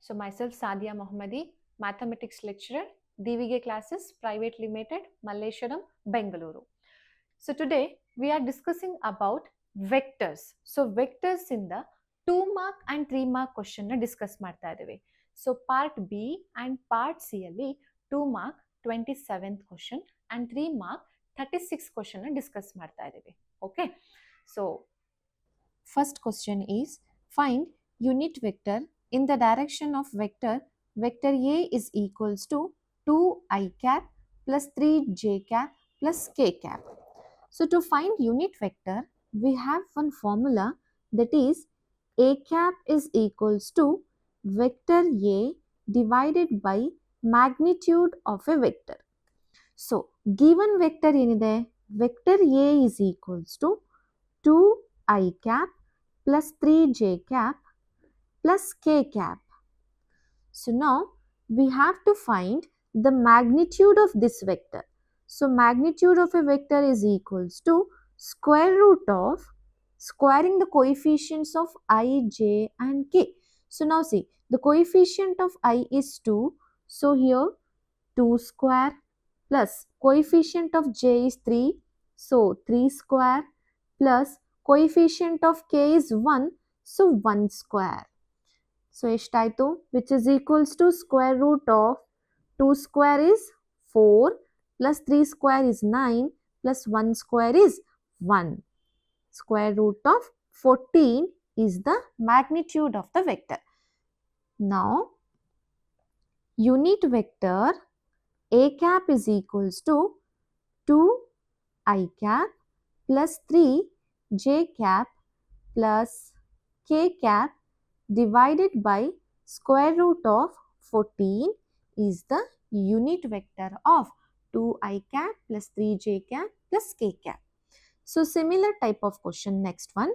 So myself Sadia Mohammadi, mathematics lecturer, DVG classes, private limited, Malleshwaram, Bengaluru. So today we are discussing about vectors. So vectors in the 2 mark and 3 mark question na discuss ಮಾಡ್ತಾ ಇದ್ದೀವಿ. So part B and part C ಅಲ್ಲಿ 2 mark 27th question and 3 mark 36 question na discuss ಮಾಡ್ತಾ ಇದ್ದೀವಿ. Okay. So first question is find unit vector in the direction of vector A is equals to 2i cap plus 3j cap plus k cap. So to find unit vector, we have one formula, that is a cap is equals to vector A divided by magnitude of a vector. So given vector ಏನಇದೆ, vector A is equals to 2i cap plus 3j cap plus k cap. So now we have to find the magnitude of this vector. So magnitude of a vector is equals to square root of squaring the coefficients of I, j and k. So now see, the coefficient of I is 2. So here 2 square plus coefficient of j is 3. So 3 square plus coefficient of k is 1. So 1 square. So ಎಷ್ಟಾಯಿತು, which is equals to square root of 2 square is 4 plus 3 square is 9 plus 1 square is 1. Square root of 14 is the magnitude of the vector. Now unit vector a cap is equals to 2i cap plus 3j cap plus k cap divided by square root of 14 is the unit vector of 2i cap plus 3j cap plus k cap. So similar type of question, next one.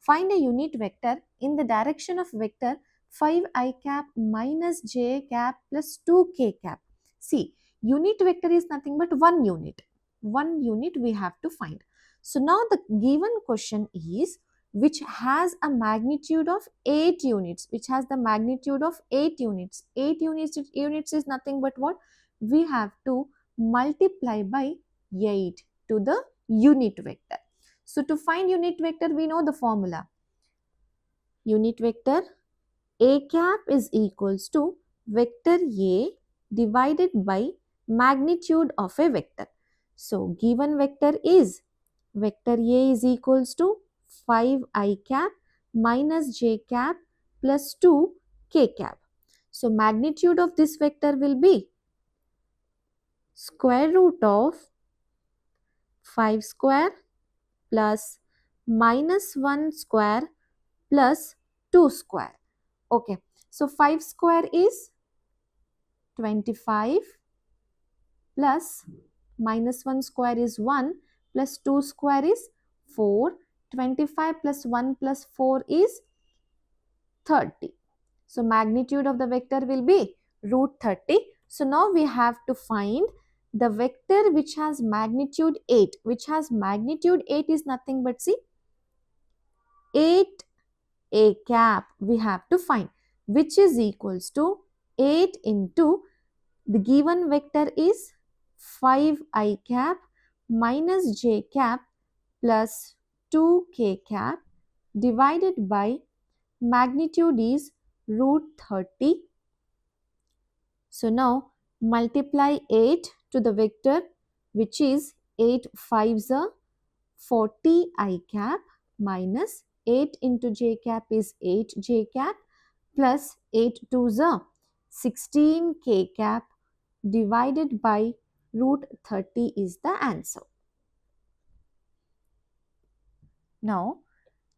Find a unit vector in the direction of vector 5i cap minus j cap plus 2k cap. See, unit vector is nothing but one unit. One unit we have to find. So now the given question is which has a magnitude of 8 units, which has the magnitude of 8 units. 8 units is nothing but what? We have to multiply by 8 to the unit vector. So to find unit vector, we know the formula. Unit vector a cap is equals to vector A divided by magnitude of a vector. So given vector is vector A is equals to 5i cap minus j cap plus 2k cap. So magnitude of this vector will be square root of 5 square plus minus 1 square plus 2 square. Okay, so 5 square is 25 plus minus 1 square is 1 plus 2 square is 4. 25 plus 1 plus 4 is 30. So magnitude of the vector will be root 30. So now we have to find the vector which has magnitude 8. Which has magnitude 8 is nothing but see 8 a cap we have to find, which is equals to 8 into the given vector is 5i cap minus j cap plus 2k cap divided by magnitude is root 30. So now multiply 8 to the vector, which is 8 5s are 40i cap minus 8 into j cap is 8 j cap plus 8 2s are 16k cap divided by root 30 is the answer. Now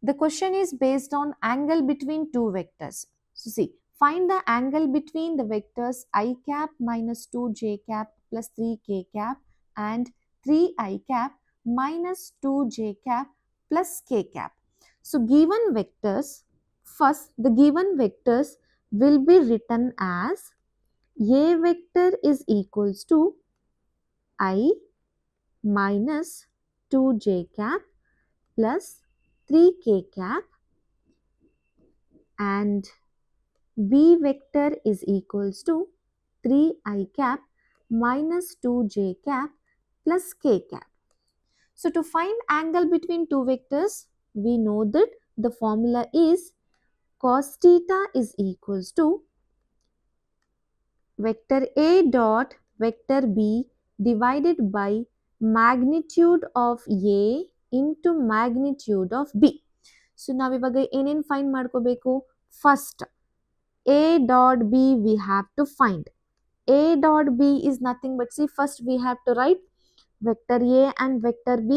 the question is based on angle between two vectors. So see, find the angle between the vectors I cap minus 2j cap plus 3k cap and 3i cap minus 2j cap plus k cap. So given vectors, first the given vectors will be written as a vector is equals to I minus 2j cap plus 3k cap and B vector is equals to 3i cap minus 2j cap plus k cap. So to find angle between two vectors, we know that the formula is cos theta is equals to vector A dot vector B divided by magnitude of A into magnitude of B. So ನಾವು ಇವಾಗ ಏನೇನು find ಮಾಡ್ಕೋಬೇಕು? First, A dot B we have to find. A dot B is nothing but, see, first we have to write vector A and vector B,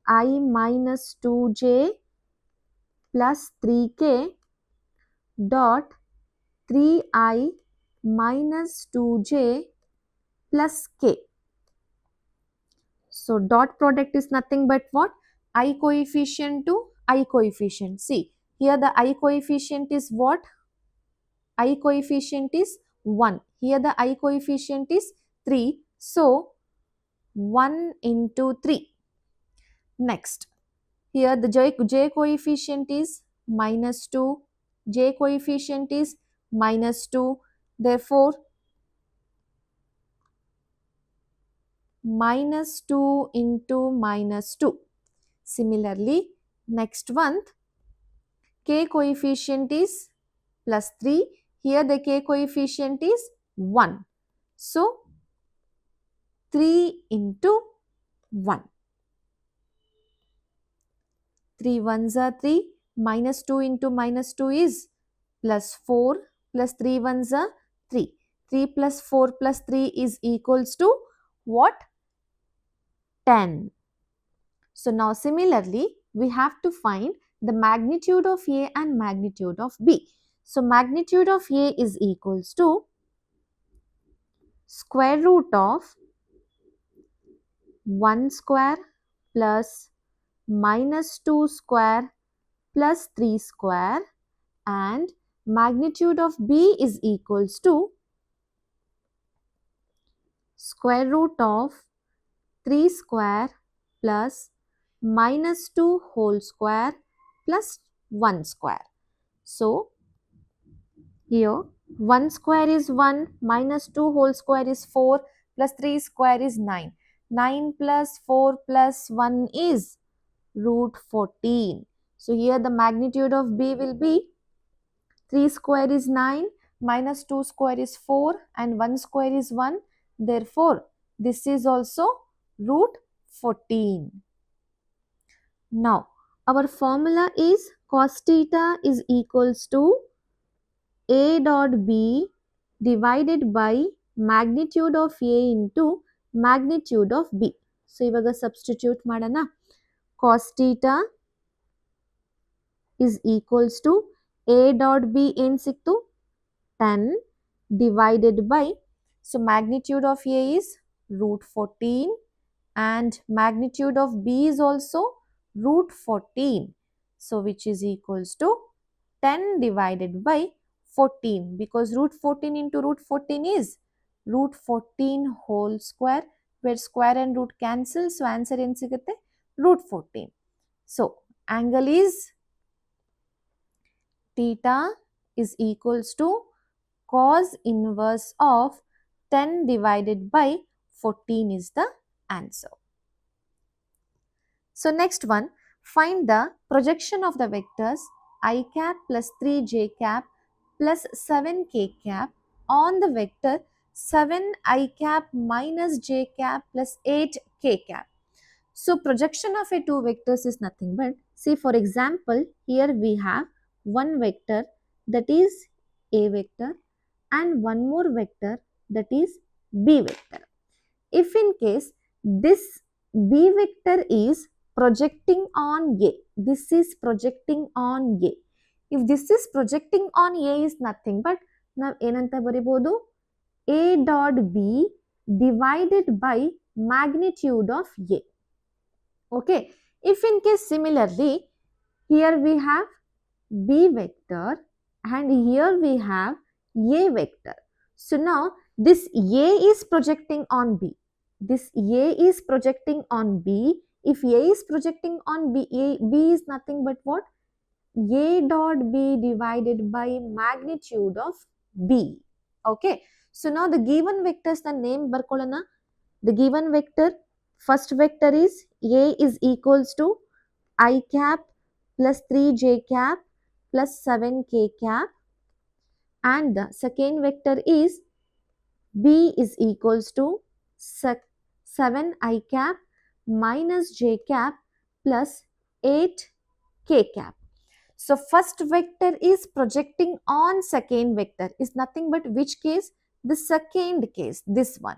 I minus 2j plus 3k dot 3i minus 2j plus k. So dot product is nothing but what? I coefficient to I coefficient. See, here the I coefficient is what? I coefficient is 1. Here the I coefficient is 3. So 1 into 3. Next, here the j coefficient is minus 2. J coefficient is minus 2. Therefore, minus 2 into minus 2. Similarly, next one, k coefficient is plus 3. Here the k coefficient is 1. So, 3 into 1. 3 ones are 3. Minus 2 into minus 2 is plus 4 plus 3 ones are 3. 3 plus 4 plus 3 is equals to what? 10. So now similarly, we have to find the magnitude of A and magnitude of B. So magnitude of A is equals to square root of 1 square plus minus 2 square plus 3 square, and magnitude of B is equals to square root of 3 square plus minus 2 whole square plus 1 square. So here 1 square is 1, minus 2 whole square is 4, plus 3 square is 9. 9 plus 4 plus 1 is root 14. So here the magnitude of B will be 3 square is 9, minus 2 square is 4, and 1 square is 1. Therefore, this is also root 14. Now, our formula is cos theta is equals to A dot B divided by magnitude of A into magnitude of B. So, ಇವಾಗ substitute ಮಾಡೋಣ. Cos theta is equals to A dot B ಏನು ಸಿಕ್ತು? 10 divided by, so magnitude of A is root 14 and magnitude of B is also root 14. So which is equals to 10 divided by 14, because root 14 into root 14 is root 14 whole square, where square and root cancel. So answer ಏನು ಸಿಗುತ್ತೆ? root 14. So angle is theta is equals to cos inverse of 10 divided by 14 is the answer. So next one, find the projection of the vectors I cap plus 3j cap plus 7k cap on the vector 7i cap minus j cap plus 8k cap. So projection of a two vectors is nothing but, see, for example, here we have one vector, that is A vector, and one more vector, that is B vector. If in case this B vector is projecting on A, this is projecting on A. If this is projecting on A is nothing but, now ಏನಂತ ಬರಿಬೋದು? A dot B divided by magnitude of A. Okay. If in case similarly, here we have B vector and here we have A vector. So now this A is projecting on B. This A is projecting on B. If A is projecting on B, B is nothing but what? A dot B divided by magnitude of B. Okay. So now the given vectors the name barkolana. The given vector, first vector is A is equals to I cap plus 3j cap plus 7k cap, and the second vector is B is equals to 7 I cap minus j cap plus 8k cap. So first vector is projecting on second vector is nothing but which case? The second case, this one.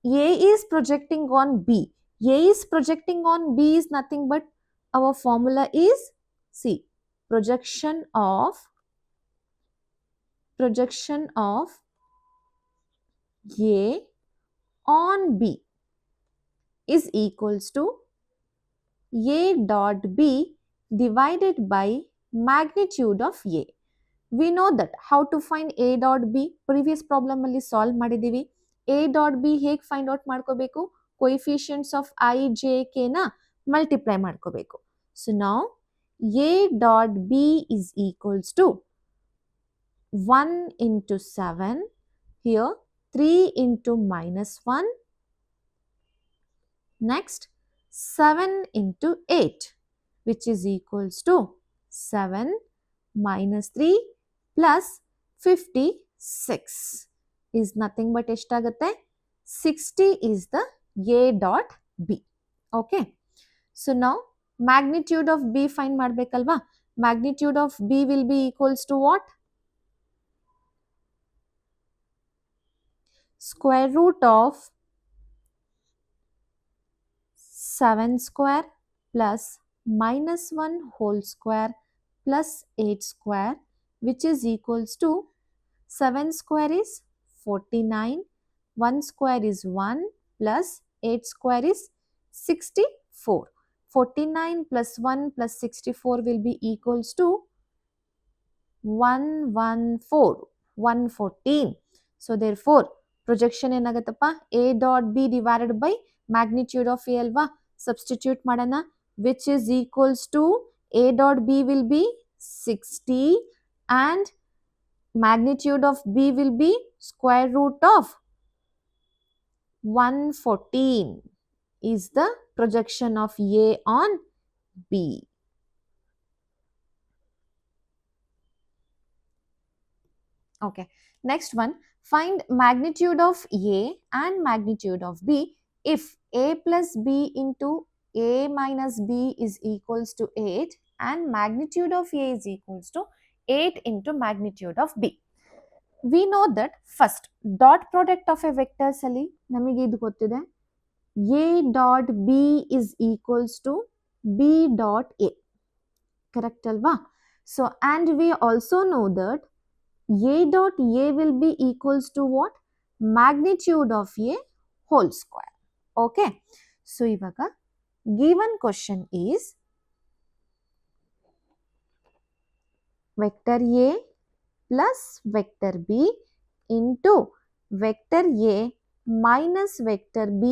A is projecting on B. A is projecting on B is nothing but our formula is see projection of A on B is equals to A dot B divided by magnitude of A. We know that how to find A dot B. Previous problem ಅಲ್ಲಿ solve ಮಾಡಿದೀವಿ. A dot B ಹೇಗೆ find out ಮಾಡ್ಕೋಬೇಕು? Coefficients of I, J, K ನ multiply ಮಾಡ್ಕೋಬೇಕು. So now A dot B is equals to 1 into 7, here 3 into minus 1, next 7 into 8, which is equals to 7 minus 3 plus 56 is nothing but ಎಷ್ಟಾಗುತ್ತೆ 60 is the A dot B. Okay. So now magnitude of B find ಮಾಡಬೇಕಲ್ವಾ? Magnitude of B will be equals to what? Square root of 7 square plus minus 1 whole square plus 8 square, which is equals to 7 square is 49, 1 square is 1 plus 8 square is 64. 49 plus 1 plus 64 will be equals to 114, 114. So therefore projection ಏನಾಗುತ್ತಪ್ಪ A dot B divided by magnitude of A ಅಲ್ವಾ, substitute ಮಾಡೋಣ, which is equals to A dot B will be 60 and magnitude of B will be square root of 114 is the projection of A on B. Okay, next one, find magnitude of A and magnitude of B if A plus B into A minus B is equals to 8 and magnitude of A is equals to 8 into magnitude of B. We know that first dot product of a vectors ಅಲ್ಲಿ ನಮಗೆ ಇದು ಗೊತ್ತಿದೆ A dot B is equals to B dot A. Correct alva? So and we also know that A dot A will be equals to what? Magnitude of A whole square. Okay. So ivaga given question is vector A plus vector B into vector A minus vector B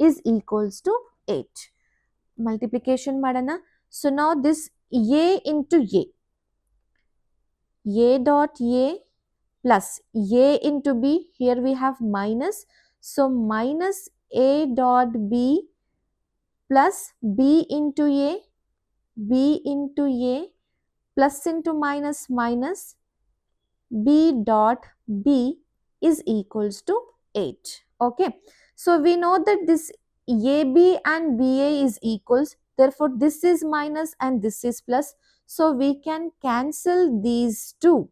is equals to 8. Multiplication madana. So now this A into A dot A plus A into B, here we have minus, so minus A dot B plus B into A, B into A plus into minus minus B dot B is equals to 8. Okay, so we know that this AB and BA is equals, therefore this is minus and this is plus, so we can cancel these two.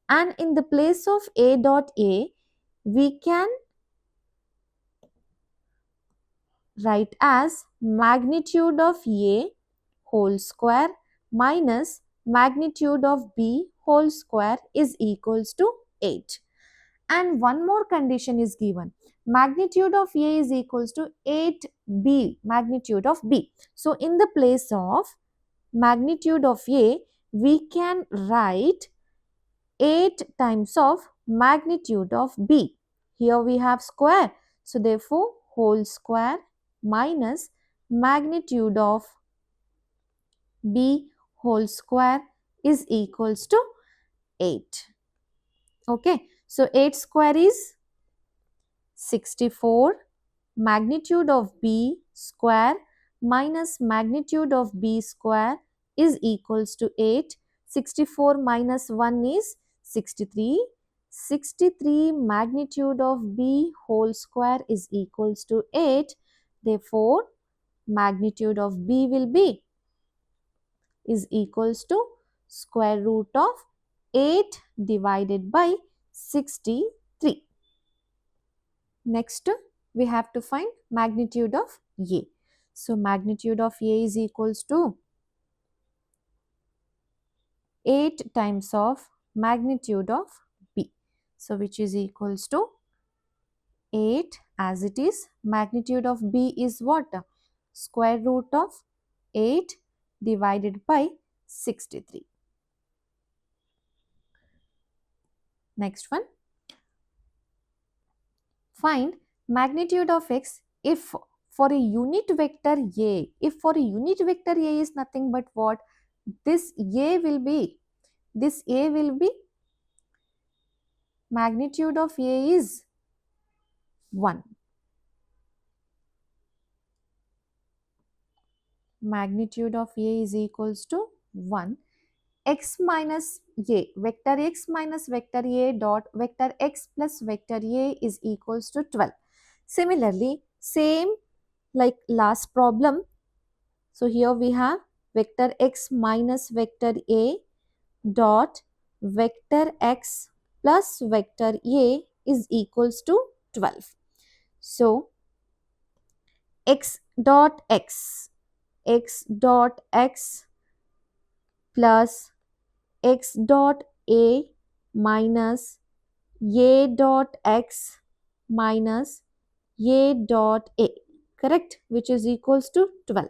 And in the place of A dot A, we can write as magnitude of A whole square minus magnitude of B whole square is equals to 8. And one more condition is given. Magnitude of A is equals to 8B, magnitude of B. So in the place of magnitude of A, we can write 8 times of magnitude of B. Here we have square. So therefore whole square minus magnitude of B whole square is equals to 8. Okay, so 8 square is 64. Magnitude of b square minus magnitude of b square is equals to 8. 64 minus 1 is 63. 63 magnitude of b whole square is equals to 8. Therefore, magnitude of b will be is equals to square root of 8 divided by 63. Next, we have to find magnitude of A. So, magnitude of A is equals to 8 times of magnitude of B. So, which is equals to 8 as it is. Magnitude of B is what? Square root of 8 divided by 63. Next one. Find magnitude of x if for a unit vector A. If for a unit vector A is nothing but what? This A will be magnitude of A is 1. Magnitude of A is equals to 1. X minus A, vector x minus vector A dot vector x plus vector A is equals to 12. Similarly, same like last problem. So here we have vector x minus vector A dot vector x plus vector A is equals to 12. So, x dot x plus x dot A minus A dot x minus A dot A, correct, which is equals to 12.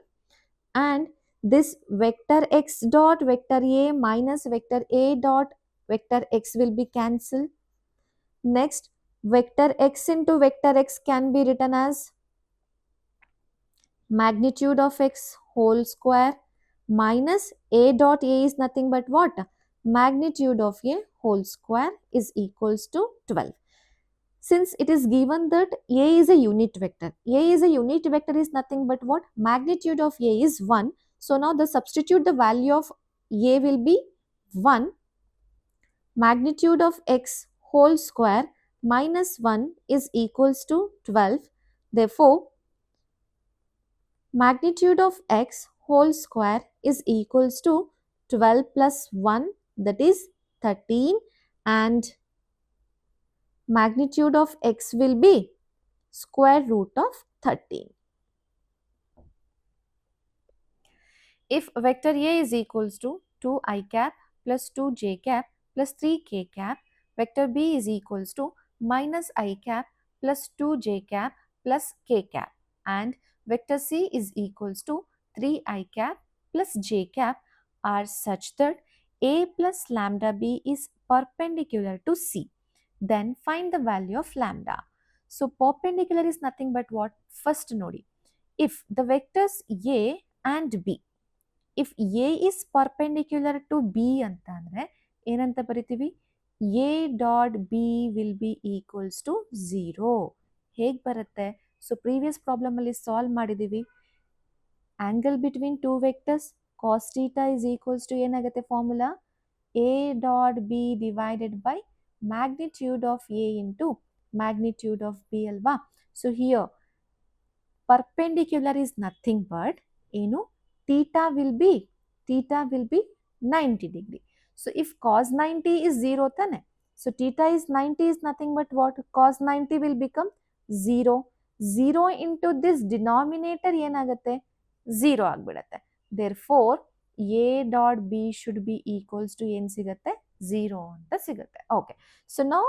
And this vector x dot vector A minus vector A dot vector x will be cancelled. Next, vector x into vector x can be written as magnitude of x whole square minus A dot A is nothing but what? Magnitude of A whole square is equals to 12. Since it is given that A is a unit vector, A is a unit vector is nothing but what? Magnitude of A is 1. So now the substitute the value of A will be 1. Magnitude of x whole square minus 1 is equals to 12. Therefore, magnitude of x whole square is equals to 12 plus 1, that is 13, and magnitude of x will be square root of 13. If vector A is equals to 2i cap plus 2j cap plus 3k cap, vector B is equals to minus I cap plus 2j cap plus k cap, and vector C is equals to 3i cap plus j cap are such that A plus lambda B is perpendicular to C. Then find the value of lambda. So perpendicular is nothing but what? First nodi. If the vectors A and B, if A is perpendicular to B ಅಂತ ಅಂದ್ರೆ ಏನಂತ ಬರಿತೀವಿ? A dot B will be equals to 0. ಹೇಗೆ ಬರುತ್ತೆ? So previous problem ಅಲ್ಲಿ solve ಮಾಡಿದೀವಿ. Angle between two vectors cos theta is equals to ಏನಾಗುತ್ತೆ formula? A dot B divided by magnitude of A into magnitude of B ಅಲ್ವಾ? So here perpendicular is nothing but ಏನು? theta will be 90 degree. So if cos 90 is 0 tane, so theta is 90 is nothing but what? Cos 90 will become 0. 0 into this denominator ಏನಾಗುತ್ತೆ? 0 ಆಗ್ಬಿಡುತ್ತೆ. Therefore, A dot B should be equals to ಏನು ಸಿಗುತ್ತೆ? 0 ಅಂತ ಸಿಗುತ್ತೆ. Okay. So now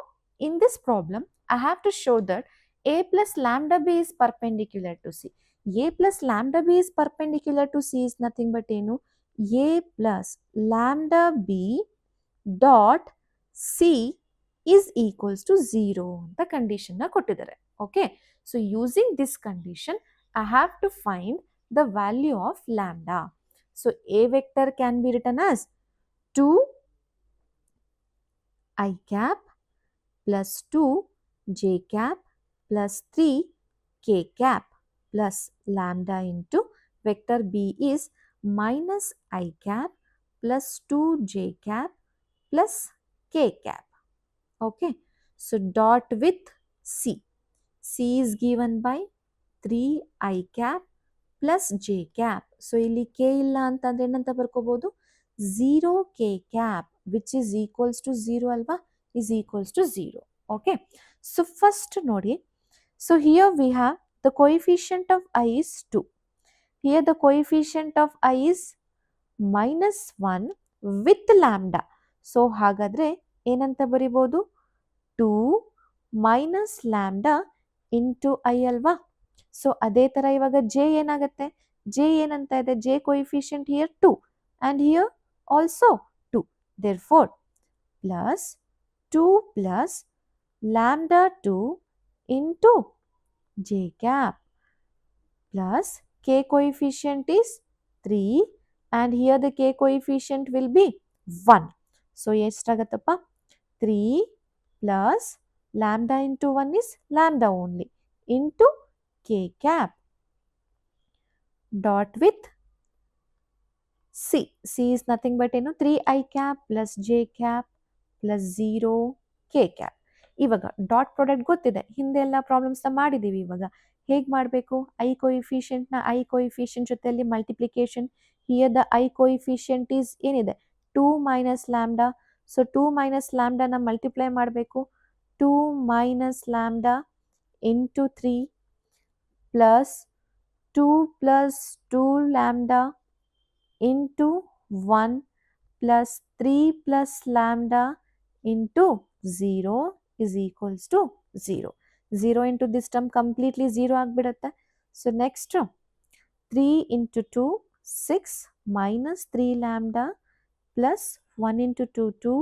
in this problem, I have to show that A plus lambda B is perpendicular to C. A plus lambda B is perpendicular to C is nothing but ಏನು? A plus lambda B dot C is equals to 0 ಅಂತ condition ನ ಕೊಟ್ಟಿದ್ದಾರೆ. Okay. So using this condition, I have to find the value of lambda. So A vector can be written as 2 I cap plus 2 j cap plus 3 k cap plus lambda into vector B is minus I cap plus 2 j cap plus k cap. Okay. So dot with C. C is given by 3 I cap plus j cap. So ಇಲ್ಲಿ k ಇಲ್ಲ ಅಂತಂದ್ರೆ ಏನಂತ ಬರ್ಕೋಬಹುದು 0 k cap which is equals to 0 ಅಲ್ವಾ is equals to 0. Okay. So first ನೋಡಿ. So here we have the coefficient of I is 2. Here the coefficient of I is minus 1 with lambda. So ಹಾಗಾದ್ರೆ ಏನಂತ ಬರಿಬಹುದು 2 minus lambda into I ಅಲ್ವಾ. So ಅದೇ ಥರ ಇವಾಗ j ಏನಾಗುತ್ತೆ j ಏನಂತ ಇದೆ j coefficient here 2 and here also 2 there four plus 2 plus lambda 2 into j cap plus k coefficient is 3 and here the k coefficient will be 1. So ಎಷ್ಟಾಗತ್ತಪ್ಪ 3 plus lambda into 1 is lambda only into k cap dot with C. C is nothing but 3 I cap plus j cap plus 0 k cap. ಇವಾಗ dot product ಗೊತ್ತಿದೆ ಹಿಂದೆ ಎಲ್ಲ ಪ್ರಾಬ್ಲಮ್ಸ್ನ ಮಾಡಿದ್ದೀವಿ. ಇವಾಗ ಹೇಗೆ ಮಾಡಬೇಕು ಐ ಕೊಯಿಫಿಷಿಯಂಟ್ನ ಐ ಕೊಯಿಫಿಷಿಯಂಟ್ ಜೊತೆಯಲ್ಲಿ multiplication. Here the i coefficient is ಏನಿದೆ 2 ಮೈನಸ್ ಲ್ಯಾಂಬ್ಡಾ. ಸೊ 2 ಮೈನಸ್ ಲ್ಯಾಂಬ್ಡಾನ ಮಲ್ಟಿಪ್ಲೈ ಮಾಡಬೇಕು 2 minus lambda into 3 plus 2 plus 2 lambda into 1 plus 3 plus lambda into 0 is equals to 0. 0 into this term completely 0 ಆಗ್ಬಿಡುತ್ತೆ. So next 3 into 2 6 minus 3 lambda plus 1 into 2 2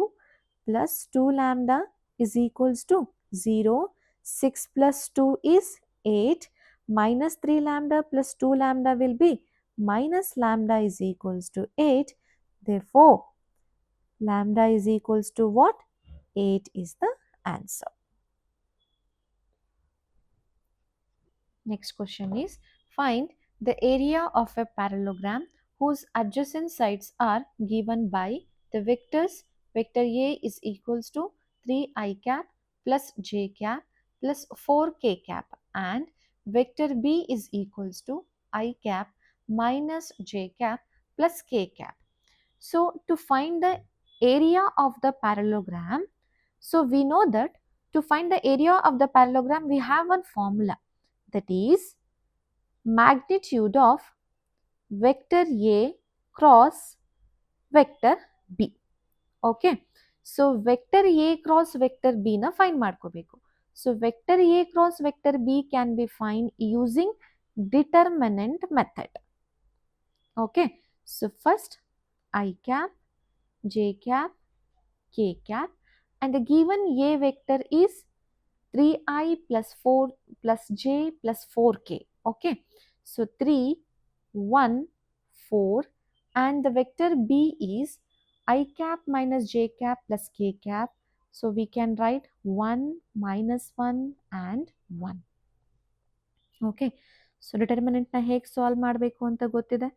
plus 2 lambda is equals to 0. 6 plus 2 is 8. Minus 3 lambda plus 2 lambda will be minus lambda is equals to 8. Therefore, lambda is equals to what? 8 is the answer. Next question is, find the area of a parallelogram whose adjacent sides are given by the vectors vector A is equals to 3 I cap plus j cap plus 4k cap and vector B is equals to I cap minus j cap plus k cap. So to find the area of the parallelogram, so we know that to find the area of the parallelogram we have one formula, that is magnitude of vector A cross vector B. Okay. So vector A cross vector B na find ಮಾಡ್ಕೋಬೇಕು. So vector A cross vector B can be find using determinant method. Okay. So first I cap, j cap, k cap and the given A vector is 3I plus 4 plus j plus 4k. Okay. So 3, 1, 4 and the vector B is I cap minus j cap plus k cap. So we can write 1 minus 1 and 1. Okay. So determinant na ಹೇಗೆ solve ಮಾಡಬೇಕು ಅಂತ ಗೊತ್ತಿದೆ.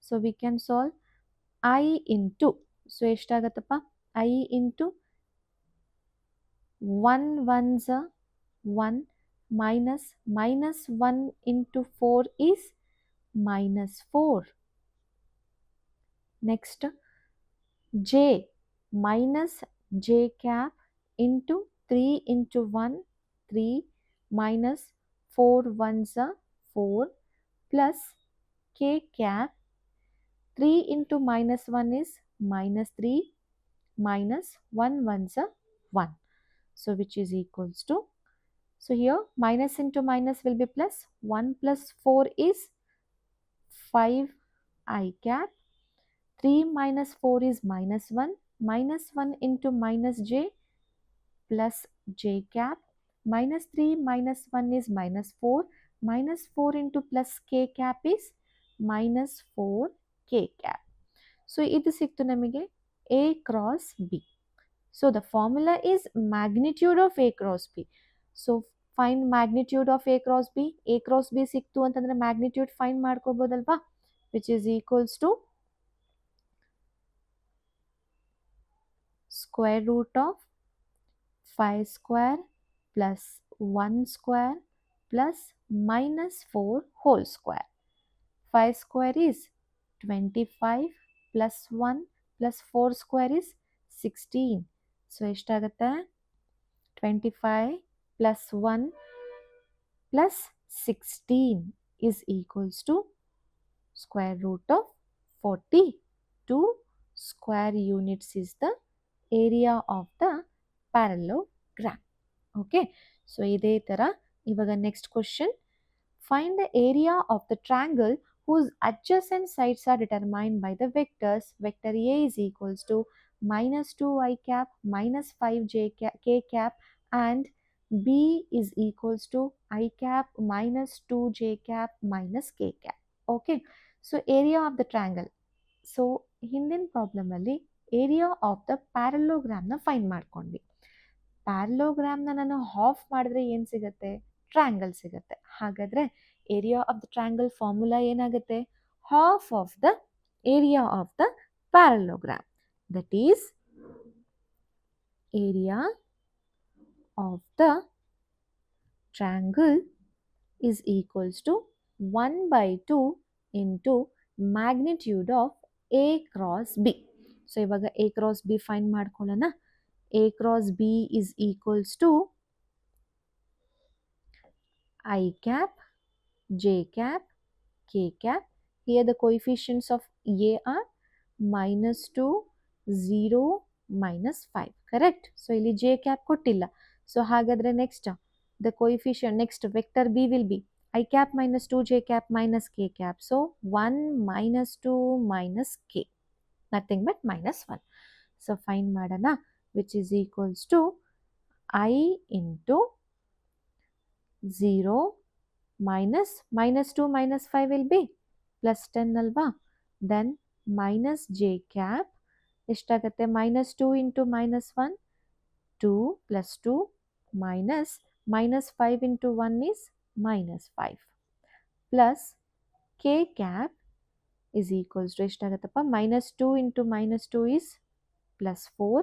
So we can solve I into, so ಎಷ್ಟಾಗತ್ತಪ್ಪ I into 1 ones 1 minus minus 1 into 4 is minus 4. Next j minus j cap into 3 into 1 3 minus 4 ones 4 plus k cap 3 into minus 1 is minus 3 minus 1 ones 1. So which is equals to, so here minus into minus will be plus 1 plus 4 is 5 I cap 3 minus 4 is minus 1 minus 1 into minus j plus j cap minus 3 minus 1 is minus 4 minus 4 into plus k cap is minus 4 k cap. So ಇದು ಸಿಕ್ತು ನಮಗೆ A cross B. So the formula is magnitude of A cross B. So find magnitude of A cross B. A cross B ಸಿಕ್ತು ಅಂತಂದ್ರೆ magnitude find ಮಾಡ್ಕೋಬೋದಲ್ವಾ, which is equals to square root of 5 square plus 1 square plus minus 4 whole square. 5 square is 25 plus 1 plus 4 square is 16. So ಎಷ್ಟಾಗುತ್ತೆ 25 plus 1 plus 16 is equals to square root of 40. 2 square units is the area of the parallelogram. Okay, so ಇದೇ ತರ ಇವಾಗ next question. Find the area of the triangle whose adjacent sides are determined by the vectors. Vector A is equals to minus 2 I cap minus 5 k cap and B is equals to I cap minus 2 j cap minus k cap. Okay, so area of the triangle. So ಹಿಂದಿನ problem ಅಲ್ಲಿ area of the ಪ್ಯಾರಲೋಗ್ರಾಮ್ನ find ಮಾಡ್ಕೊಂಡ್ವಿ. ಪ್ಯಾರಲೋಗ್ರಾಮ್ನ ನಾನು half ಮಾಡಿದ್ರೆ ಏನು ಸಿಗುತ್ತೆ, triangle ಸಿಗುತ್ತೆ. ಹಾಗಾದರೆ area of the triangle formula ಏನಾಗುತ್ತೆ, half of the area of the parallelogram, that is area of the triangle is equals to 1/2 into magnitude of A cross B. So ಇವಾಗ A cross B find ಮಾಡ್ಕೊಳ್ಳೋಣ. A cross B is equals to I cap, J cap, K cap. Here the coefficients of A are -2, 0, -5. Correct? So ಇಲ್ಲಿ J cap ಕೊಟ್ಟಿಲ್ಲ. So ಹಾಗಾದರೆ next the coefficient, next vector B will be I cap minus 2 J cap minus K cap. So 1 minus 2 minus K. Nothing but -1. So find madana, which is equals to I into 0 minus 2 minus 5 will be plus 10 alva. Then minus J cap. ಎಷ್ಟಾಗುತ್ತೆ -2 into -1, 2 plus 2 minus -5 into 1 is -5 plus K cap is equals to ಎಷ್ಟಾಗುತ್ತಪ್ಪ, -2 into -2 is +4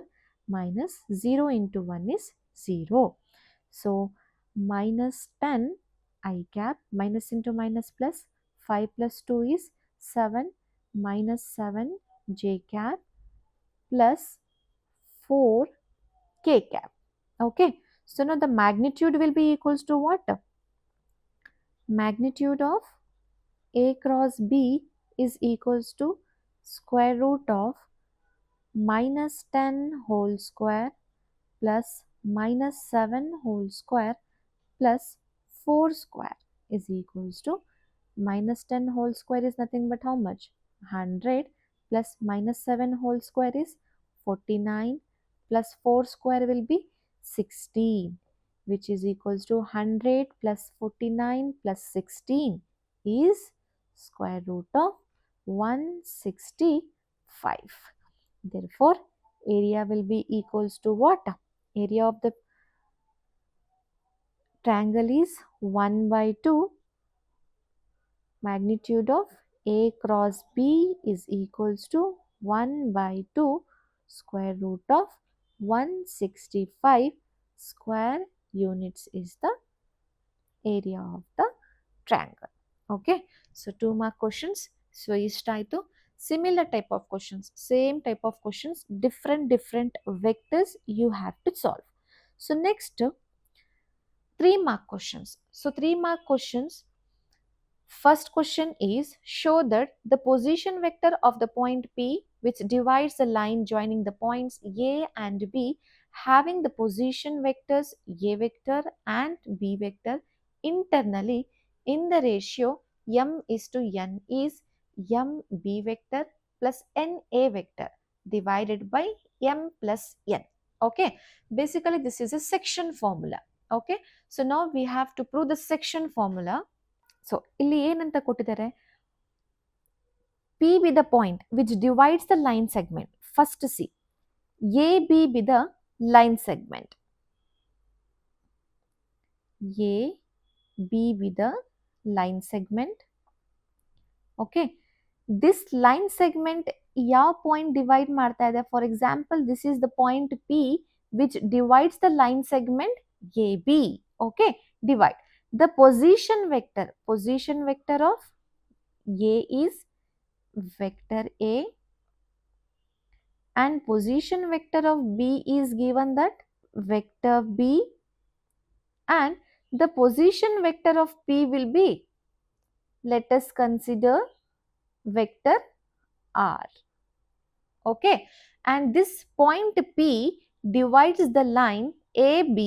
minus 0 into 1 is 0. So -10 I cap, minus into minus plus, 5 plus 2 is 7, minus 7 J cap plus 4 K cap. Okay, so now the magnitude will be equals to what? Magnitude of A cross B is equals to square root of -10 whole square plus -7 whole square plus 4 square is equals to -10 whole square is nothing but how much? 100 plus -7 whole square is 49 plus 4 square will be 16, which is equals to 100 plus 49 plus 16 is square root of 165. Therefore, area will be equals to what? Area of the triangle is 1/2 magnitude of A cross B is equals to 1/2 square root of 165 square units is the area of the triangle. Okay, so 2 mark questions. So ishtaito. Similar type of questions, same type of questions, different vectors you have to solve. So next 3 mark questions. So 3 mark questions. First question is, show that the position vector of the point P which divides the line joining the points A and B having the position vectors A vector and B vector internally in the ratio m:n is mB vector plus nA vector divided by m plus n. Okay, basically this is a section formula. Okay, so now we have to prove the section formula. So ಇಲ್ಲಿ ಏನಂತ ಕೊಟ್ಟಿದ್ದಾರೆ, P be the point which divides the line segment. First see, AB be the line segment. A, B be the line segment. Okay. This line segment ಯಾವ point divide ಮಾಡ್ತಾ ಇದೆ? For example, this is the point P which divides the line segment AB. Okay. Divide. The position vector of A is vector A and position vector of B is given that vector B, and the position vector of P will be, let us consider, vector R. Okay, and this point P divides the line AB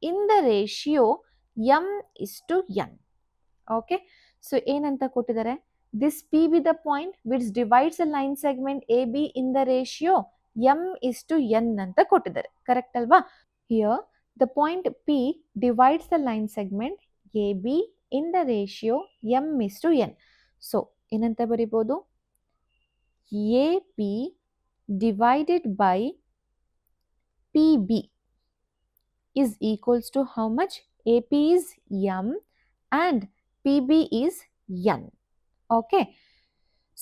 in the ratio m is to n. Okay, so ಏನಂತ ಕೊಟ್ಟಿದ್ದಾರೆ? This P be the point which divides the line segment AB in the ratio m is to n ಅಂತ ಕೊಟ್ಟಿದ್ದಾರೆ. Correct ಅಲ್ವಾ? Here the point P divides the line segment AB in the ratio m is to n. So ಏನಂತ ಬರಿಬೋದು? AP divided by PB is equals to how much? AP is m and PB is n. Okay.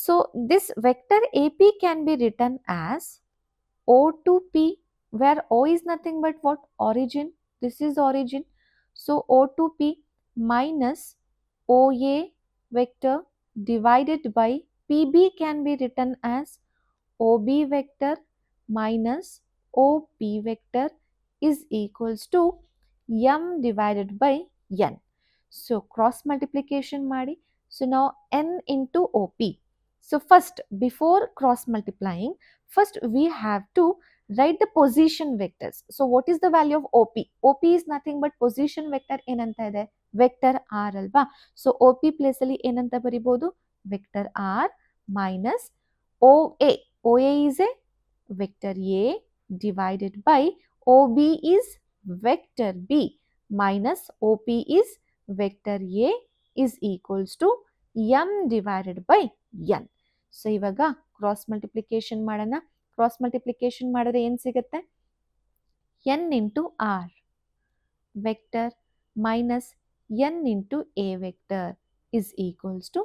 So this vector AP can be written as O to P, where O is nothing but what? Origin. This is origin. So O to P minus OA vector divided by PB can be written as OB vector minus OP vector is equals to m divided by n. So cross multiplication ಮಾಡಿ. So now n into OP. So first, before cross multiplying, first we have to write the position vectors. So what is the value of OP? OP is nothing but position vector ಏನಂತ ಇದೆ? Vector R ಅಲ್ವಾ? So OP place ಅಲ್ಲಿ ಏನಂತ ಬರಿಬೋದು? Vector R minus OA. OA is a vector A divided by OB is vector B minus OP is vector A is equals to m divided by n. So ಇವಾಗ cross multiplication ಮಾಡೋಣ. Cross multiplication ಮಾಡಿದ್ರೆ ಏನು ಸಿಗುತ್ತೆ? n into R vector minus n into A vector is equals to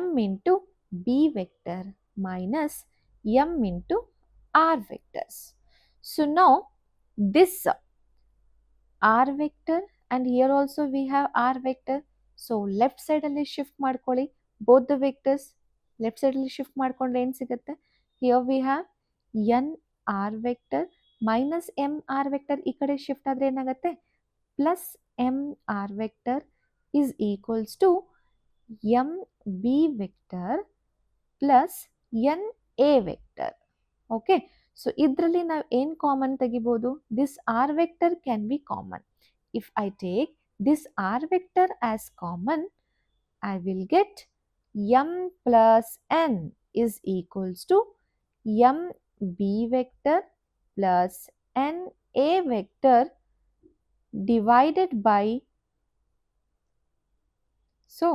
m into B vector minus m into R vectors. So now this R vector and here also we have R vector. So left side ಅಲ್ಲಿ shift ಮಾಡ್ಕೊಳ್ಳಿ. Both the vectors left side ಅಲ್ಲಿ shift ಮಾಡ್ಕೊಂಡ್ರೆ ಏನು ಸಿಗುತ್ತೆ? Here we have n R vector minus m R vector ಈ ಕಡೆ shift ಆದ್ರೆ ಏನಾಗುತ್ತೆ? Plus m R vector is equals to m B vector plus n A vector. Okay. So ಇದರಲ್ಲಿ ನಾವು ಏನು ಕಾಮನ್ ತೆಗಿಬೋದು? This R vector can be common. If I take this R vector as common, I will get m plus n is equals to m B vector plus n A vector divided by, so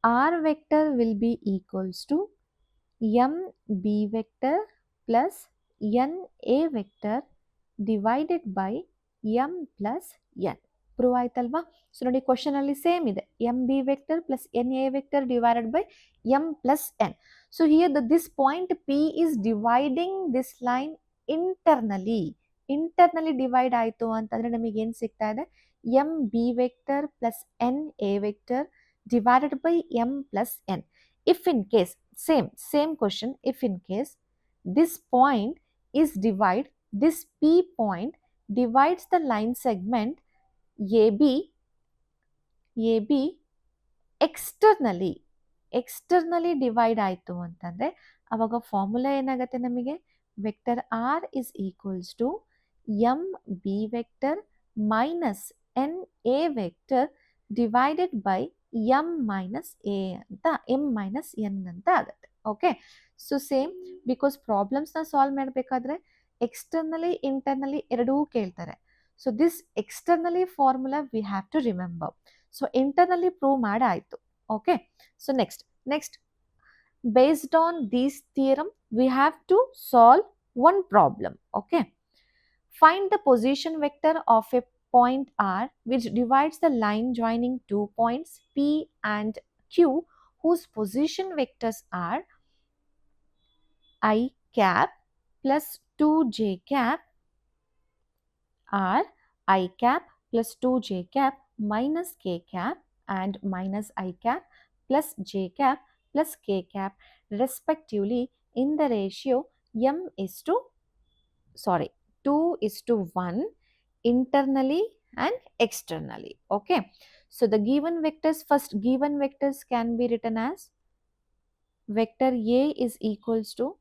R vector will be equals to m B vector plus n A vector divided by m plus n. Prove ಆಯ್ತಲ್ವಾ? So ನೋಡಿ question ಅಲ್ಲಿ same ಇದೆ, M B vector plus N A vector divided by M plus N. So here this point P is dividing this line internally. Internally divide ಆಯಿತು ಅಂತಂದ್ರೆ ನಮಗೆ ಏನು ಸಿಗ್ತಾ ಇದೆ? M B vector plus N A vector divided by m plus n. If in case, same question, if in case this point is this P point divides the line segment AB externally divide ಆಯಿತು ಅಂತಂದರೆ ಅವಾಗ formula ಏನಾಗುತ್ತೆ ನಮಗೆ? Vector R is equals to m B vector minus n A vector divided by m minus a ಅಂತ m minus n ಅಂತ ಆಗುತ್ತೆ. Okay. So same, because ಪ್ರಾಬ್ಲಮ್ಸ್ನ solve ಮಾಡಬೇಕಾದ್ರೆ ಎಕ್ಸ್ಟರ್ನಲಿ ಇಂಟರ್ನಲಿ ಎರಡೂ ಕೇಳ್ತಾರೆ. So this externally formula we have to remember. So internally prove ಮಾಡಾಯಿತು. Okay. So next based on this theorem, we have to solve one problem. Okay. Find the position vector of a point R which divides the line joining two points P and Q whose position vectors are I cap plus 2j cap are I cap plus 2j cap minus k cap and minus I cap plus j cap plus k cap respectively in the ratio m is to 2:1 internally and externally. Okay. So the given vectors, first given vectors can be written as vector A is equals to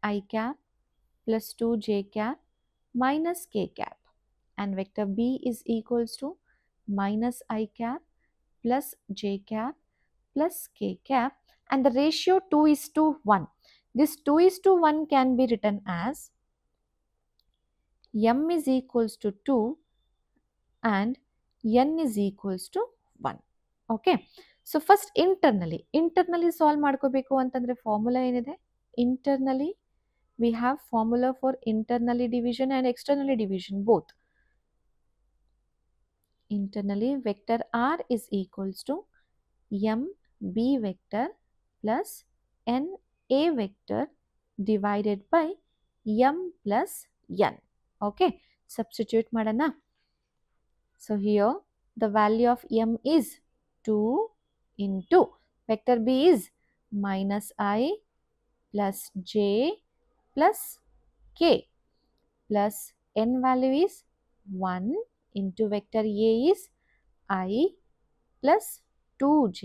I cap plus 2j cap minus k cap, and vector B is equals to minus I cap plus j cap plus k cap, and the ratio 2:1. This 2:1 can be written as m is equals to 2 and n is equals to 1. Okay. So first internally solve ಮಾಡ್ಕೋಬೇಕು ಅಂತಂದ್ರೆ formula ಏನಿದೆ? Internally we have formula for internally division and externally division both. Internally vector r is equals to m b vector plus n a vector divided by m plus n. Okay. Substitute ಮಾಡೋಣ. So here the value of m is 2 into vector b is minus I plus j plus k plus n value is 1 into vector a is I plus 2j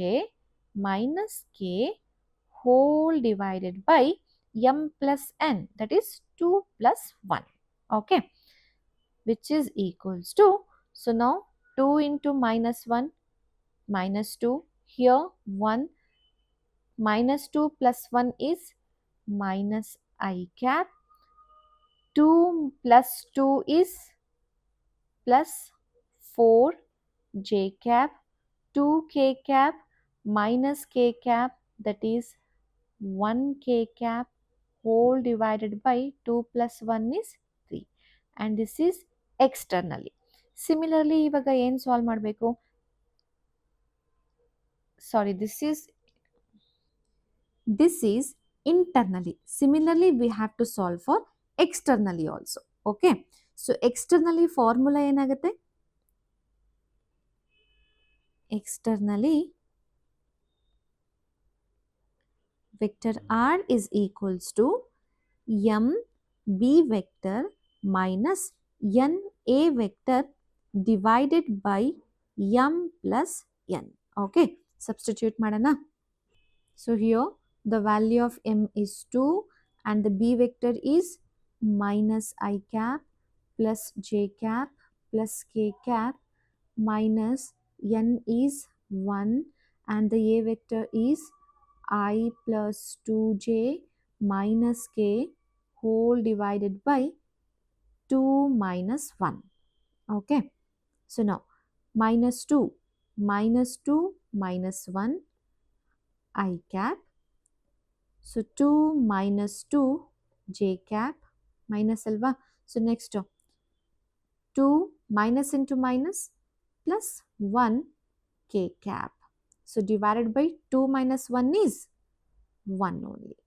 minus k whole divided by m plus n, that is 2 plus 1. Okay, which is equals to, so now 2 into minus 1 minus 2, here 1 minus 2 plus 1 is minus I cap, 2 plus 2 is plus 4 j cap, 2 k cap minus k cap, that is 1 k cap whole divided by 2 plus 1 is 3, and this is externally. Similarly ಇವಾಗ ಏನು solve ಮಾಡಬೇಕು? Sorry, this is internally. Similarly we have to solve for externally also. Okay, so externally formula ಏನಾಗುತ್ತೆ? Externally vector r is equals to m b vector minus n a vector divided by m plus n. Okay, substitute ಮಾಡೋಣ. So here the value of m is 2 and the b vector is minus I cap plus j cap plus k cap minus n is 1 and the a vector is I plus 2j minus k whole divided by 2 minus 1. Okay, so now minus 2 minus 2 minus 1 I cap, so 2 minus 2 j cap minus alva, so next 2 minus into minus plus 1 k cap, so divided by 2 minus 1 is 1 only.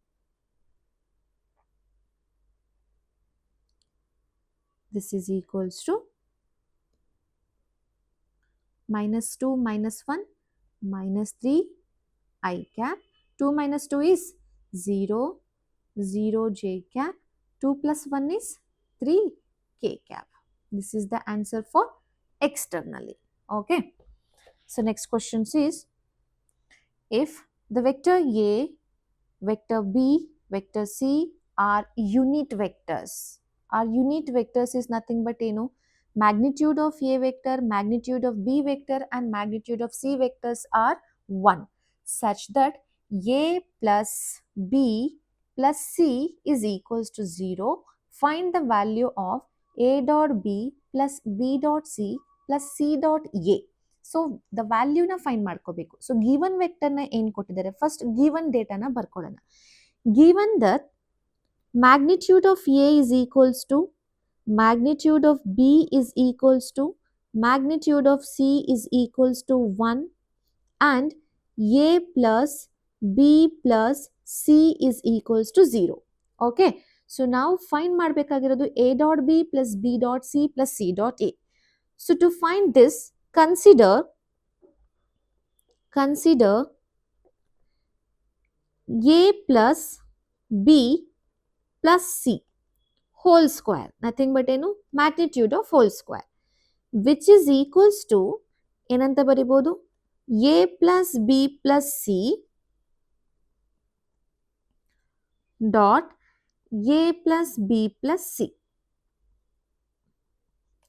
This is equals to minus 2 minus 1 minus 3 I cap, 2 minus 2 is 0, 0 j cap, 2 plus 1 is 3 k cap. This is the answer for externally. Okay, so next question is, if the vector A, vector B, vector C are unit vectors. Our unit vectors is nothing but magnitude of A vector, magnitude of B vector and magnitude of C vectors are 1, such that A plus B plus C is equals to 0. Find the value of A dot B plus B dot C plus C dot A. So the ವ್ಯಾಲ್ಯೂನ find ಮಾಡ್ಕೋಬೇಕು. So given ವೆಕ್ಟರ್ನ ಏನು ಕೊಟ್ಟಿದ್ದಾರೆ, first given ಡೇಟಾನ ಬರ್ಕೊಳ್ಳೋಣ. Given that magnitude of A is equals to magnitude of B is equals to magnitude of C is equals to 1 and A plus B plus C is equals to 0. Okay. So now find ಮಾಡಬೇಕಾಗಿರೋದು A dot B plus B dot C plus C dot A. So to find this, consider A plus B plus C whole square, nothing but ಏನು magnitude of whole square, which is equals to ಏನಂತ ಬರಿಬೋದು, A plus B plus C dot A plus B plus C.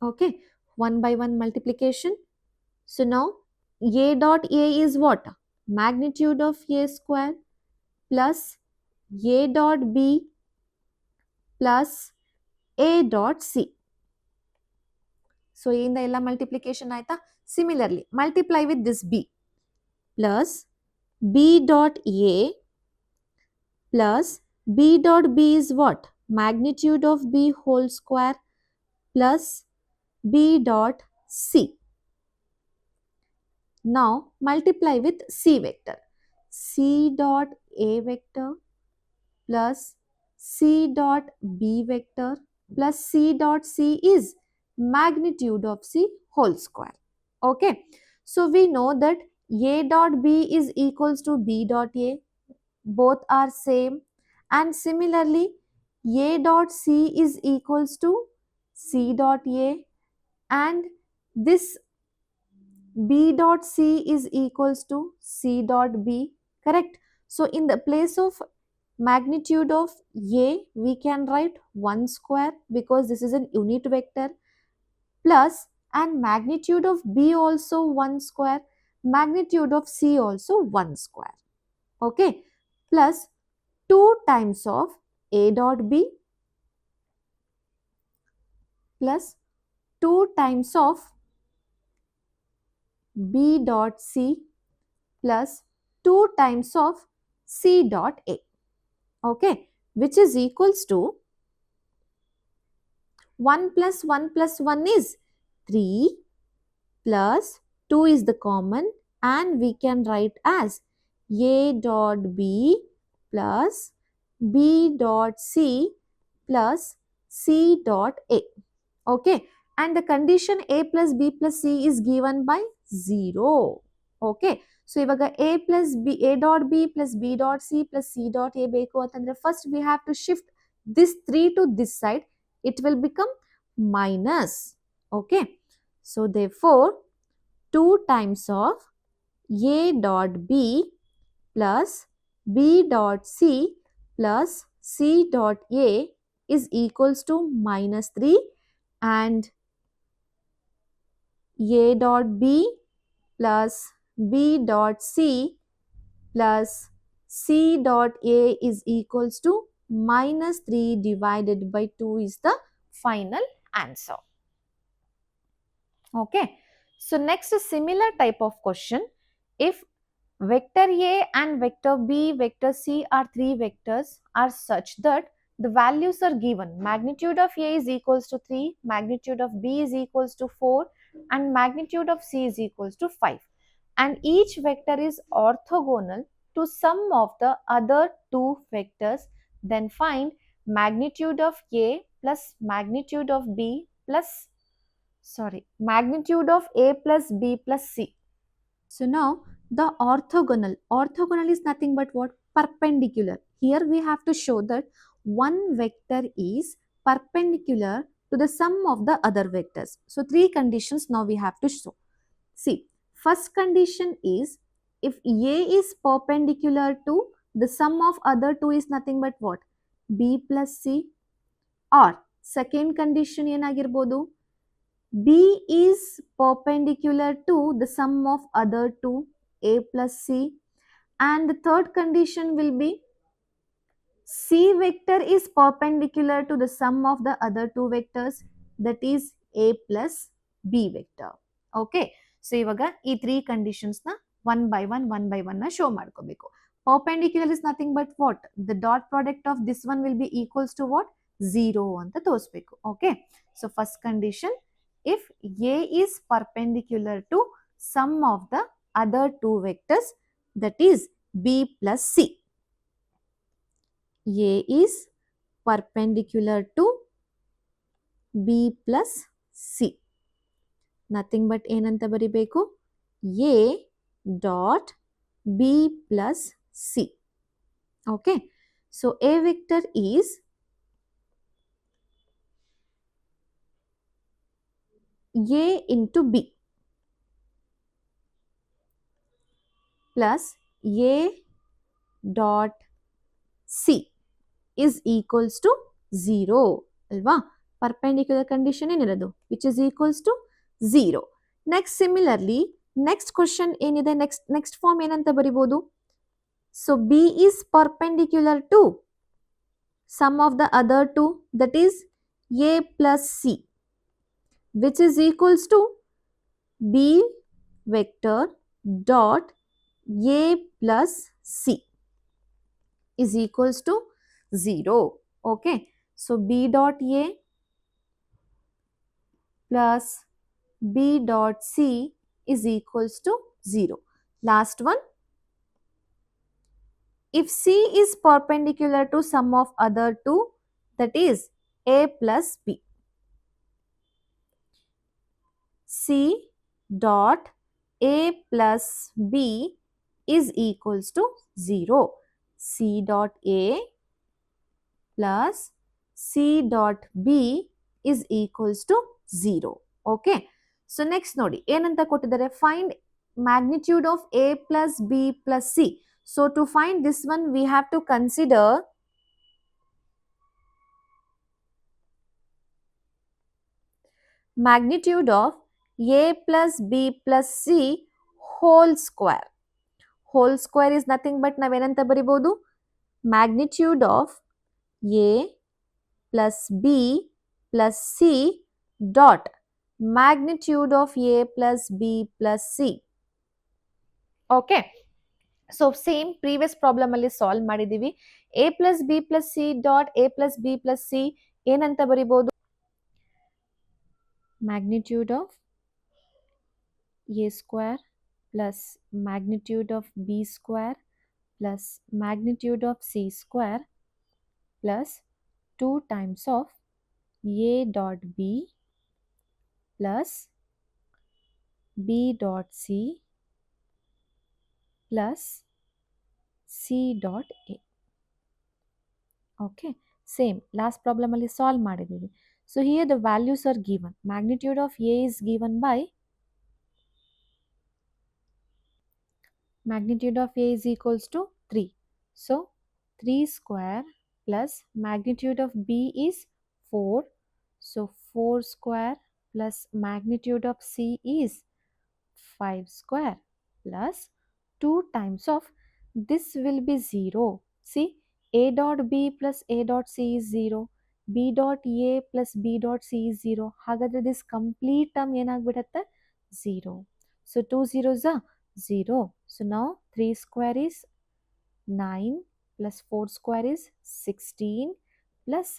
Okay, one by one multiplication. So now A dot A is what? Magnitude of A square plus A dot B plus A dot C. So in the ella multiplication aita. Similarly, multiply with this B plus B dot A plus B dot B is what? Magnitude of B whole square plus B dot C. Now multiply with C vector. C dot A vector plus C dot B vector plus C dot C is magnitude of C whole square. Okay. So we know that A dot B is equals to B dot A. Both are same. And similarly, A dot C is equals to C dot A. And this B dot C is equals to C dot B. Correct. So in the place of magnitude of A, we can write 1 square because this is an unit vector, plus and magnitude of B also 1 square, magnitude of C also 1 square. Okay, plus 2 times of A dot B plus 2 times of B dot C plus 2 times of C dot A. Okay, which is equals to 1 plus 1 plus 1 is 3 plus 2 is the common, and we can write as A dot B plus B dot C plus C dot A. Okay, and the condition A plus B plus C is given by 0. Okay, so ivaga A plus B, A dot B plus B dot C plus C dot A beku antandre first we have to shift this 3 to this side. It will become minus. Okay, so therefore 2 times of A dot B plus B dot C plus C dot A is equals to minus 3, and A dot B plus B dot C plus C dot A is equals to minus 3 divided by 2 is the final answer. Okay, so next a similar type of question. If vector A and vector B, vector C are 3 vectors are such that the values are given. Magnitude of A is equals to 3, magnitude of B is equals to 4, and magnitude of C is equals to 5. And each vector is orthogonal to some of the other 2 vectors. Then find magnitude of A plus magnitude of B plus, magnitude of A plus B plus C. So now the orthogonal is nothing but what? Perpendicular. Here we have to show that one vector is perpendicular to the sum of the other vectors. So 3 conditions now we have to show. See, first condition is if A is perpendicular to the sum of other 2 is nothing but what? B plus C. Or second condition ಏನಾಗಿರಬಹುದು? B is perpendicular to the sum of other 2, A plus C. And the third condition will be C vector is perpendicular to the sum of the other 2 vectors, that is A plus B vector. Okay, so ಇವಾಗ ಈ 3 conditions ನ one by one ನ show ಮಾಡ್ಕೋಬೇಕು. Perpendicular is nothing but what? The dot product of this one will be equals to what? 0 ಅಂತ ತೋರಿಸ್ಬೇಕು. Okay. So first condition, if A is perpendicular to sum of the other two vectors, that is B plus C. A is perpendicular to B plus C. Nothing but ಏನಂತ ಬರಿಬೇಕು? A dot B plus C. Okay. So A vector is A into B plus A dot C is equals to 0 ಅಲ್ವಾ? Perpendicular condition ಏನಿರೋದು which is equals to 0. Next similarly next question ಏನಿದೆ, next form ಏನಂತ ಬರಿಬೋದು? So b is perpendicular to sum of the other two, that is a plus c, which is equals to b vector dot a plus c is equals to 0. Okay. So B dot A plus B dot C is equals to 0. Last one. If C is perpendicular to sum of other two, that is A plus B. C dot A plus B is equals to 0. C dot A plus C dot B is equals to 0. Okay. So next ನೋಡಿ ಏನಂತ ಕೊಟ್ಟಿದ್ದಾರೆ, find magnitude of A plus B plus C. So to find this one we have to consider magnitude of A plus B plus C whole square. Whole square is nothing but ನಾವೇನಂತ ಬರಿಬಹುದು, magnitude of A plus B plus C dot magnitude of A plus B plus C. Okay. So same previous problem ಅಲ್ಲಿ solve ಮಾಡಿದೀವಿ. A plus B plus C dot A plus B plus C ಏನಂತ ಬರಿಬಹುದು, magnitude of A square plus magnitude of B square plus magnitude of C square plus 2 times of A dot B plus B dot C plus C dot A. Okay. Same last problem ಅಲ್ಲಿ solve ಮಾಡಿದ್ದೀವಿ. So here the values are given. Magnitude of A is given by magnitude of A is equals to 3. So 3 square plus magnitude of B is 4. So 4 square plus magnitude of C is 5 square plus 2 times of this will be 0. See, A dot B plus A dot C is 0. B dot A plus B dot C is 0. ಹಾಗಾದ್ರೆ this complete term ಏನಾಗ್ಬಿಡತ್ತೆ 0. So 2 zeros are 0. So now 3 square is 9 plus 4 square is 16 plus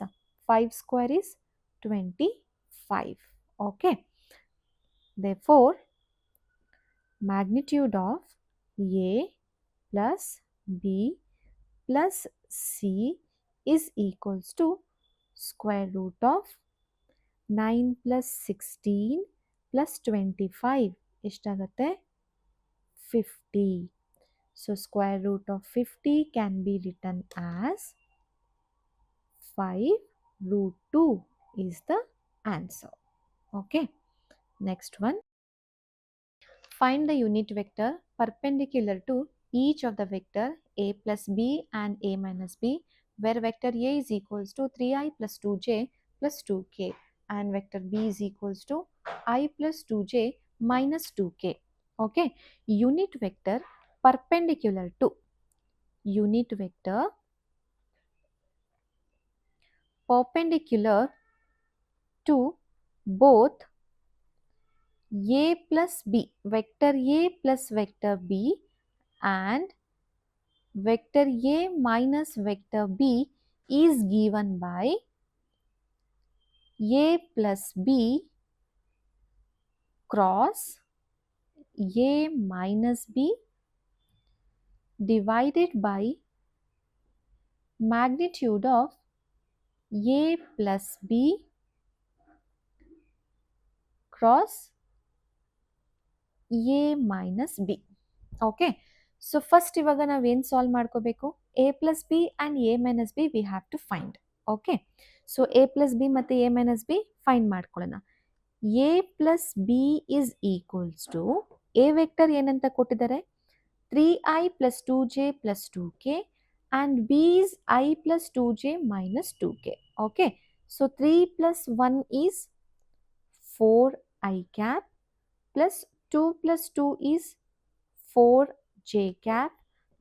5 square is 25. Okay. Therefore, magnitude of A plus B plus C is equals to square root of 9 plus 16 plus 25. ಎಷ್ಟಾಗತ್ತೆ 50. So square root of 50 can be written as 5 root 2 is the answer. Okay. Next one. Find the unit vector perpendicular to each of the vector A plus B and A minus B, where vector A is equals to 3i plus 2j plus 2k and vector B is equals to I plus 2j minus 2k. Okay. Unit vector perpendicular to both A plus B, vector A plus vector B and vector A minus vector B is given by A plus B cross A minus B divided by magnitude of A plus B cross A minus B. Okay. So first ಇವಾಗ ನಾವೇನು solve ಮಾಡ್ಕೋಬೇಕು, A plus B and A minus B we have to find. Okay. So A plus B ಮತ್ತು A minus B find ಮಾಡ್ಕೊಳ್ಳೋಣ. A plus B is equals to, A vector ಏನಂತ ಕೊಟ್ಟಿದ್ದಾರೆ 3i plus 2j plus 2k and B is I plus 2j minus 2k. Okay. So 3 plus 1 is 4i cap plus 2 plus 2 is 4j cap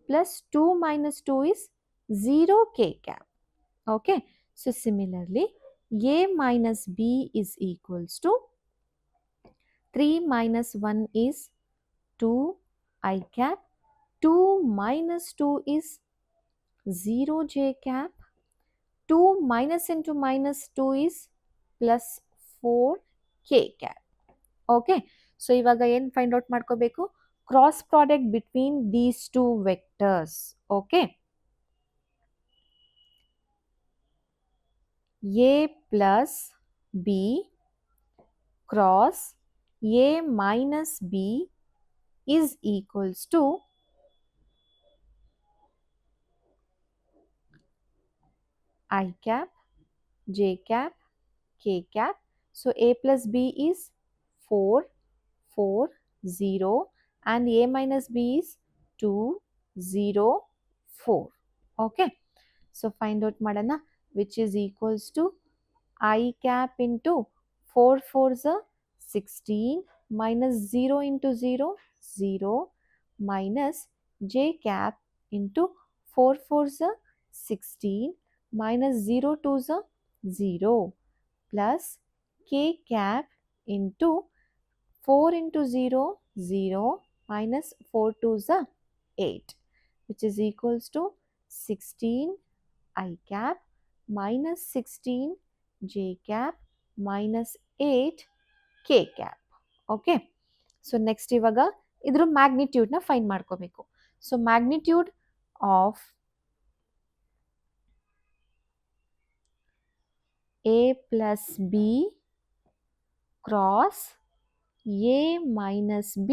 plus 2 minus 2 is 0k cap. Okay. So similarly, A minus B is equals to 3 minus 1 is 2i cap, 2 minus 2 is 0j cap, 2 minus into minus 2 is plus 4k cap. Okay. So ಇವಾಗ ಏನು find out ಮಾಡ್ಕೋಬೇಕು, cross product between these two vectors. Okay. A plus B cross A minus B is equals to I cap, J cap, K cap. So A plus B is 4, 4, 0 and A minus B is 2, 0, 4. Okay. So find out madana, which is equals to I cap into 4 4s are 16 minus 0 into 0, 0 minus J cap into 4 4s are 16 minus 0 2s are 0 plus K cap into 4 into 0, 0 minus 4 2s are 8, which is equals to 16 I cap minus 16 J cap minus 8 K cap. Okay. So next ಇವಾಗ ಇದ್ರ ಮ್ಯಾಗ್ನಿಟ್ಯೂಡ್ನ find ಮಾಡ್ಕೋಬೇಕು. So magnitude of A plus B cross A minus B